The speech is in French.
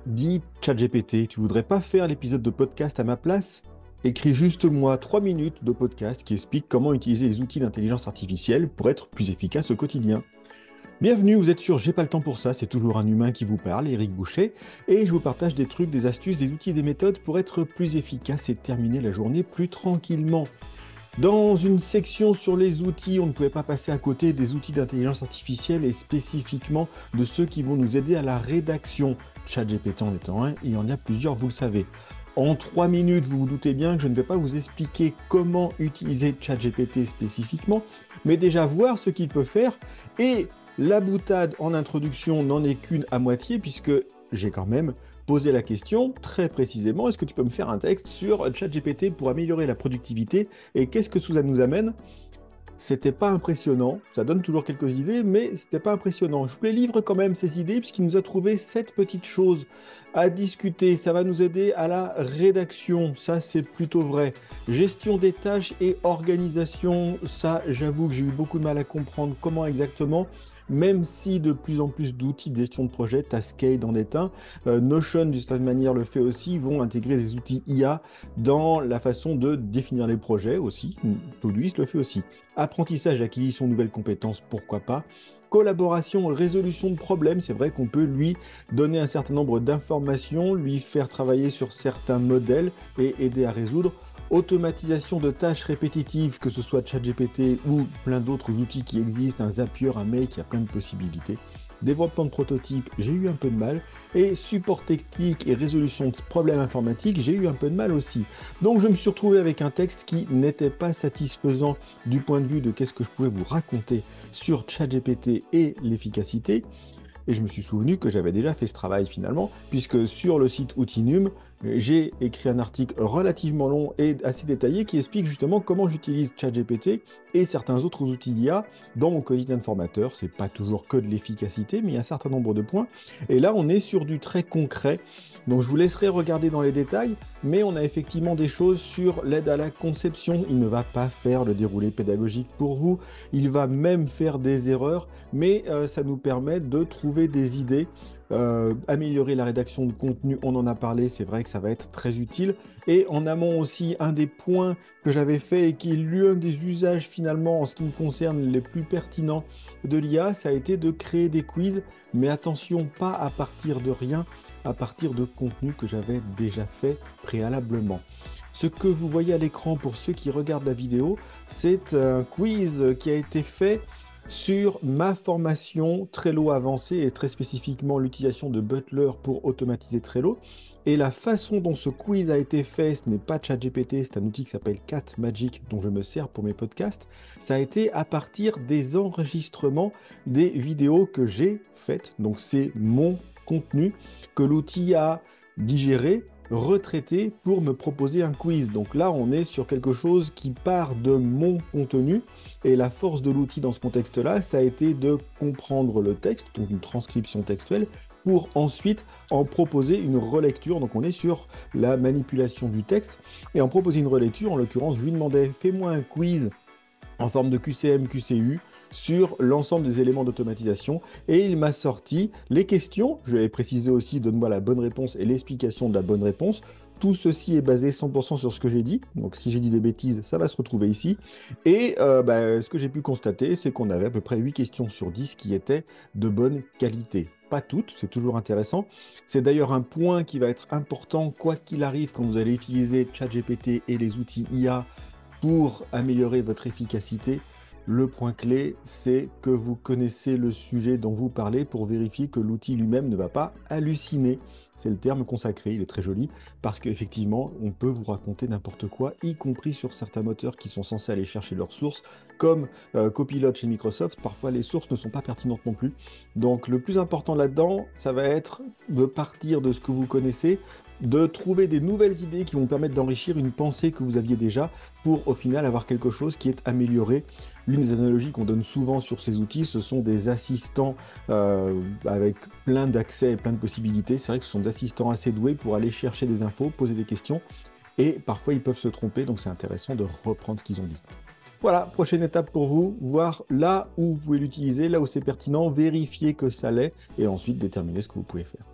Dis ChatGPT, tu voudrais pas faire l'épisode de podcast à ma place? Écris juste moi 3 minutes de podcast qui explique comment utiliser les outils d'intelligence artificielle pour être plus efficace au quotidien. Bienvenue, vous êtes sur J'ai pas le temps pour ça, c'est toujours un humain qui vous parle, Eric Boucher, et je vous partage des trucs, des astuces, des outils, des méthodes pour être plus efficace et terminer la journée plus tranquillement. Dans une section sur les outils, on ne pouvait pas passer à côté des outils d'intelligence artificielle et spécifiquement de ceux qui vont nous aider à la rédaction. ChatGPT en étant un, il y en a plusieurs, vous le savez. En 3 minutes, vous vous doutez bien que je ne vais pas vous expliquer comment utiliser ChatGPT spécifiquement, mais déjà voir ce qu'il peut faire. Et la boutade en introduction n'en est qu'une à moitié, puisque j'ai quand même poser la question très précisément, est-ce que tu peux me faire un texte sur ChatGPT pour améliorer la productivité et qu'est-ce que ça nous amène? C'était pas impressionnant, ça donne toujours quelques idées, mais c'était pas impressionnant. Je vous les livre quand même ces idées puisqu'il nous a trouvé 7 petites choses à discuter. Ça va nous aider à la rédaction, ça c'est plutôt vrai. Gestion des tâches et organisation, ça j'avoue que j'ai eu beaucoup de mal à comprendre comment exactement. Même si de plus en plus d'outils de gestion de projet, Taskade en est un, Notion d'une certaine manière le fait aussi, vont intégrer des outils IA dans la façon de définir les projets aussi. Todoist le fait aussi. Apprentissage, acquisition de nouvelles compétences, pourquoi pas. Collaboration, résolution de problèmes, c'est vrai qu'on peut lui donner un certain nombre d'informations, lui faire travailler sur certains modèles et aider à résoudre. Automatisation de tâches répétitives, que ce soit ChatGPT ou plein d'autres outils qui existent, un Zapier, un Make, il y a plein de possibilités. Développement de prototypes, j'ai eu un peu de mal. Et support technique et résolution de problèmes informatiques, j'ai eu un peu de mal aussi. Donc je me suis retrouvé avec un texte qui n'était pas satisfaisant du point de vue de qu'est-ce que je pouvais vous raconter sur ChatGPT et l'efficacité. Et je me suis souvenu que j'avais déjà fait ce travail finalement, puisque sur le site Outinum, j'ai écrit un article relativement long et assez détaillé qui explique justement comment j'utilise ChatGPT et certains autres outils d'IA dans mon quotidien de formateur. C'est pas toujours que de l'efficacité, mais il y a un certain nombre de points. Et là, on est sur du très concret. Donc je vous laisserai regarder dans les détails, mais on a effectivement des choses sur l'aide à la conception. Il ne va pas faire le déroulé pédagogique pour vous, il va même faire des erreurs, mais ça nous permet de trouver des idées. Améliorer la rédaction de contenu, on en a parlé, c'est vrai que ça va être très utile. Et en amont aussi, un des points que j'avais fait et qui est l'un des usages finalement en ce qui me concerne les plus pertinents de l'IA, ça a été de créer des quiz, mais attention, pas à partir de rien, à partir de contenu que j'avais déjà fait préalablement. Ce que vous voyez à l'écran pour ceux qui regardent la vidéo, c'est un quiz qui a été fait sur ma formation Trello avancée et très spécifiquement l'utilisation de Butler pour automatiser Trello. Et la façon dont ce quiz a été fait, ce n'est pas ChatGPT, c'est un outil qui s'appelle CatMagic dont je me sers pour mes podcasts. Ça a été à partir des enregistrements des vidéos que j'ai faites. Donc c'est mon contenu que l'outil a digéré, retraité pour me proposer un quiz. Donc là, on est sur quelque chose qui part de mon contenu. Et la force de l'outil dans ce contexte-là, ça a été de comprendre le texte, donc une transcription textuelle, pour ensuite en proposer une relecture. Donc on est sur la manipulation du texte. Et en proposer une relecture, en l'occurrence, je lui demandais, fais-moi un quiz en forme de QCM, QCU sur l'ensemble des éléments d'automatisation et il m'a sorti les questions. Je vais préciser aussi, donne-moi la bonne réponse et l'explication de la bonne réponse. Tout ceci est basé 100% sur ce que j'ai dit. Donc si j'ai dit des bêtises, ça va se retrouver ici. Et ce que j'ai pu constater, c'est qu'on avait à peu près 8 questions sur 10 qui étaient de bonne qualité. Pas toutes, c'est toujours intéressant. C'est d'ailleurs un point qui va être important, quoi qu'il arrive, quand vous allez utiliser ChatGPT et les outils IA pour améliorer votre efficacité. Le point clé, c'est que vous connaissez le sujet dont vous parlez pour vérifier que l'outil lui-même ne va pas halluciner. C'est le terme consacré, il est très joli, parce qu'effectivement, on peut vous raconter n'importe quoi, y compris sur certains moteurs qui sont censés aller chercher leurs sources, comme Copilot chez Microsoft. Parfois, les sources ne sont pas pertinentes non plus. Donc, le plus important là-dedans, ça va être de partir de ce que vous connaissez, de trouver des nouvelles idées qui vont permettre d'enrichir une pensée que vous aviez déjà pour au final avoir quelque chose qui est amélioré. L'une des analogies qu'on donne souvent sur ces outils, ce sont des assistants avec plein d'accès et plein de possibilités. C'est vrai que ce sont des assistants assez doués pour aller chercher des infos, poser des questions et parfois ils peuvent se tromper, donc c'est intéressant de reprendre ce qu'ils ont dit. Voilà, prochaine étape pour vous, voir là où vous pouvez l'utiliser, là où c'est pertinent, vérifier que ça l'est et ensuite déterminer ce que vous pouvez faire.